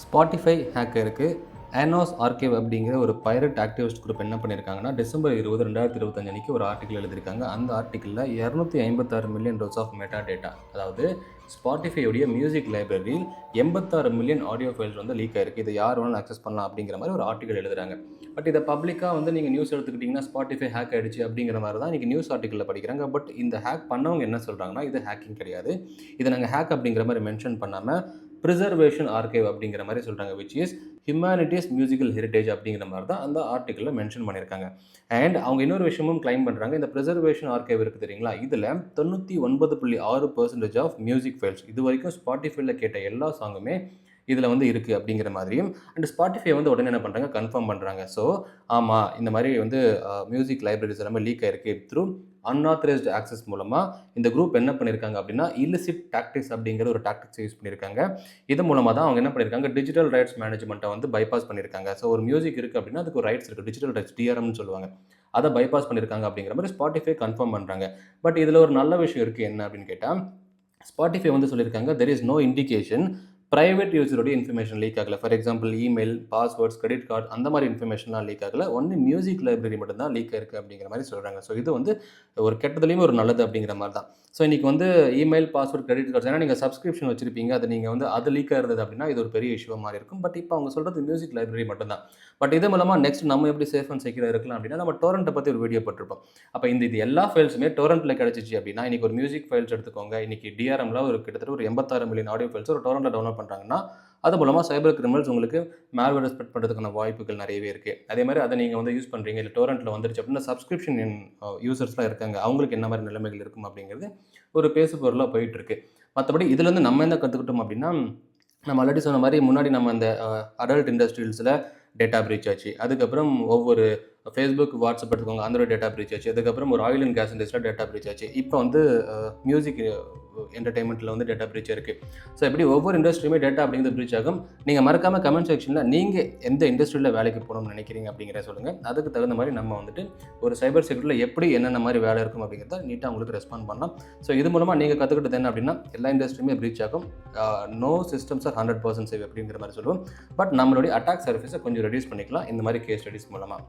Spotify ஹேக்கருக்கு ஆனோஸ் archive அப்படிங்கிற ஒரு pirate activist group என்ன பண்ணியிருக்காங்கன்னா டிசம்பர் 20 2025 அன்றைக்கி ஒரு ஆர்டிக்கல் எழுதியிருக்காங்க. அந்த ஆர்டிக்கலில் 256 million rows of meta data, அதாவது ஸ்பாட்டிஃபையோடைய மியூசிக் லைப்ரரியில் 86 மில்லியன் ஆடியோ ஃபைல்ஸ் வந்து லீக் ஆயிருக்கு. இதை யார் வேணாலும் அக்சஸ் பண்ணலாம் அப்படிங்கிற மாதிரி ஒரு ஆர்டிக்கல் எழுதுறாங்க. பட் இதை பப்ளிக்காக வந்து நீங்கள் நியூஸ் எடுத்துக்கிட்டிங்கன்னா ஸ்பாட்டிஃபை ஹேக் ஆகிடுச்சு அப்படிங்கிற மாதிரி தான் இன்றைக்கி நியூஸ் ஆர்டிக்கலில் படிக்கிறாங்க. பட் இந்த ஹேக் பண்ணவங்க என்ன சொல்கிறாங்கன்னா, இது ஹேக்கிங் கிடையாது, இதை நாங்கள் ஹேக் அப்படிங்கிற மாதிரி மென்ஷன் பண்ணாமல் ப்ரிசர்வேஷன் ஆர்கைவ் அப்படிங்கிற மாதிரி சொல்கிறாங்க, which is humanities musical heritage அப்படிங்கிற மாதிரி தான் அந்த ஆர்டிக்கலில் மென்ஷன் பண்ணியிருக்காங்க. அண்ட் அவங்க இன்னொரு விஷயமும் கிளைம் பண்ணுறாங்க, இந்த ப்ரிசர்வேஷன் ஆர்கைவ் இருக்குது தெரியுங்களா, இதில் 99.6% ஆஃப் மியூசிக் ஃபைல்ஸ் இது வரைக்கும் ஸ்பாட்டிஃபைல கேட்ட எல்லா சாங்குமே இதில் வந்து இருக்குது அப்படிங்கிற மாதிரியும், அண்ட் ஸ்பாட்டிஃபை வந்து உடனே என்ன பண்ணுறாங்க, கன்ஃபார்ம் பண்ணுறாங்க. ஸோ ஆமாம், இந்த மாதிரி வந்து மியூசிக் லைப்ரரிஸ் எல்லாமே லீக் ஆயிருக்கு த்ரூ அன்ஆத்தரைஸ்டு ஆக்சஸ் மூலமாக. இந்த குரூப் என்ன பண்ணியிருக்காங்க அப்படின்னா இல்லிசிட் டாக்டிக்ஸ் அப்படிங்கிற ஒரு டாக்டிக்ஸ் யூஸ் பண்ணியிருக்காங்க. இது மூலமாக தான் அவங்க என்ன பண்ணியிருக்காங்க, டிஜிட்டல் ரைட்ஸ் மேனேஜ்மெண்ட்டை வந்து பைபாஸ் பண்ணியிருக்காங்க. ஸோ ஒரு மியூசிக் இருக்குது அப்படின்னா அதுக்கு ஒரு ரைட்ஸ் இருக்குது, டிஜிட்டல் ரைட்ஸ் டிஆர்எம்னு சொல்லுவாங்க, அதை பைபாஸ் பண்ணியிருக்காங்க அப்படிங்கிற மாதிரி ஸ்பாட்டிஃபை கன்ஃபார்ம் பண்ணுறாங்க. பட் இதில் ஒரு நல்ல விஷயம் இருக்குது, என்ன அப்படின்னு கேட்டால், ஸ்பாட்டிஃபை வந்து சொல்லியிருக்காங்க there is no indication private யூஸருடைய இன்ஃபர்மேஷன் லீக் ஆகலை. For example email, passwords, credit card அந்த மாதிரி இன்ஃபர்மேஷன்லாம் லீக் ஆகலை. ஒன்லி மியூசிக் லைப்ரரி மட்டும்தான் லீக் ஆயிருக்கு அப்படிங்கிற மாதிரி சொல்கிறாங்க. ஸோ இது வந்து ஒரு கெட்டதுலேயுமே ஒரு நல்லது அப்படிங்கிற மாதிரி தான். ஸோ இன்றைக்கி வந்து இமெயில், பாஸ்வேர்ட், கிரெடிட் கார்ட்ஸ், ஏன்னா நீங்கள் சப்ஸ்கிரிப்ஷன் வச்சிருப்பீங்க, அது நீங்கள் வந்து அது லீக் ஆகிறது அப்படின்னா இது ஒரு பெரிய இஷ்யூவாக மாதிரி இருக்கும். பட் இப்போ அவங்க சொல்கிறது மியூசிக் லைப்ரரி மட்டும்தான். பட் இது மூலமாக நெக்ஸ்ட் நம்ம எப்படி சேஃப் அண்ட் செக்யூராக இருக்கலாம் அப்படின்னா, நம்ம டோரண்ட்டை பற்றி ஒரு வீடியோ போட்டிருப்போம். அப்போ இது எல்லா ஃபைல்ஸுமே டோரண்ட்டில் கிடச்சிச்சு அப்படின்னா, இன்றைக்கி ஒரு மியூசிக் ஃபைல்ஸ் எடுத்துக்கோங்க, இன்றைக்கி டிஆர்எம்ல ஒரு கிட்டத்தட்ட ஒரு 86 மில்லியன் ஆடியோ ஃபைல்ஸ் ஒரு டோரண்ட்டில் டவுன்லோட் பண்ணுறாங்கன்னா, அது மூலமாக சைபர் கிரிமினல்ஸ் உங்களுக்கு மேல்வேர் ஸ்ப்ரெட் பண்ணுறதுக்கான வாய்ப்புகள் நிறையவே இருக்குது. அதே மாதிரி அதை நீங்கள் வந்து யூஸ் பண்ணுறீங்க, இல்லை டோரண்ட்டில் வந்துருச்சு அப்படின்னா சப்ஸ்கிரிப்ஷன் யூசர்ஸ்லாம் இருக்காங்க, அவங்களுக்கு என்ன மாதிரி நிலைமைகள் இருக்கும் அப்படிங்கிறது ஒரு பேசு பொருளாக போயிட்டுருக்கு. மற்றபடி இதுலேருந்து நம்ம என்ன கற்றுக்கிட்டோம் அப்படின்னா, நம்ம ஆல்ரெடி சொன்ன மாதிரி முன்னாடி நம்ம அந்த அடல்ட் இண்டஸ்ட்ரியல்ஸில் டேட்டா பிரீச் ஆச்சு, அதுக்கப்புறம் ஒவ்வொரு ஃபேஸ்புக், வாட்ஸ்அப் எடுத்துக்கோங்க, அந்த டேட்டா பிரீச் ஆச்சு, அதுக்கப்புறம் ஒரு ஆயில் அண்ட் கேஸ் இண்டஸ்ட்ரியில் டேட்டா பிரீச் ஆச்சு, இப்போ வந்து மியூசிக் என்டர்டைன்மெண்ட்டில் வந்து டேட்டா பிரீச் இருக்குது. ஸோ இப்படி ஒவ்வொரு இண்டஸ்ட்ரியுமே டேட்டா அப்படிங்கிறது பிரீச் ஆகும். நீங்கள் மறக்காமல் கமெண்ட் செக்ஷனில் நீங்கள் எந்த இண்டஸ்ட்ரியில் வேலைக்கு போகணும்னு நினைக்கிறீங்க அப்படிங்கிற சொல்லுங்கள். அதுக்கு தகுந்த மாதிரி நம்ம வந்துட்டு ஒரு சைபர் செக்யூரிட்டியில் எப்படி என்னென்ன மாதிரி வேலை இருக்கும் அப்படிங்கிறத நீட்டாக உங்களுக்கு ரெஸ்பாண்ட் பண்ணலாம். ஸோ இது மூலமாக நீங்கள் கற்றுக்கிட்டது என்ன அப்படின்னா, எல்லா இண்டஸ்ட்ரியுமே பிரீச் ஆகும், நோ சிஸ்டம்ஸ் ஆர் 100% சேவ் அப்படிங்கிற மாதிரி சொல்லுவோம். பட் நம்மளுடைய அட்டாக் சர்ஃபேஸை கொஞ்சம் ரெடியூஸ் பண்ணிக்கலாம் இந்த மாதிரி கேஸ் ஸ்டடிஸ் மூலமாக.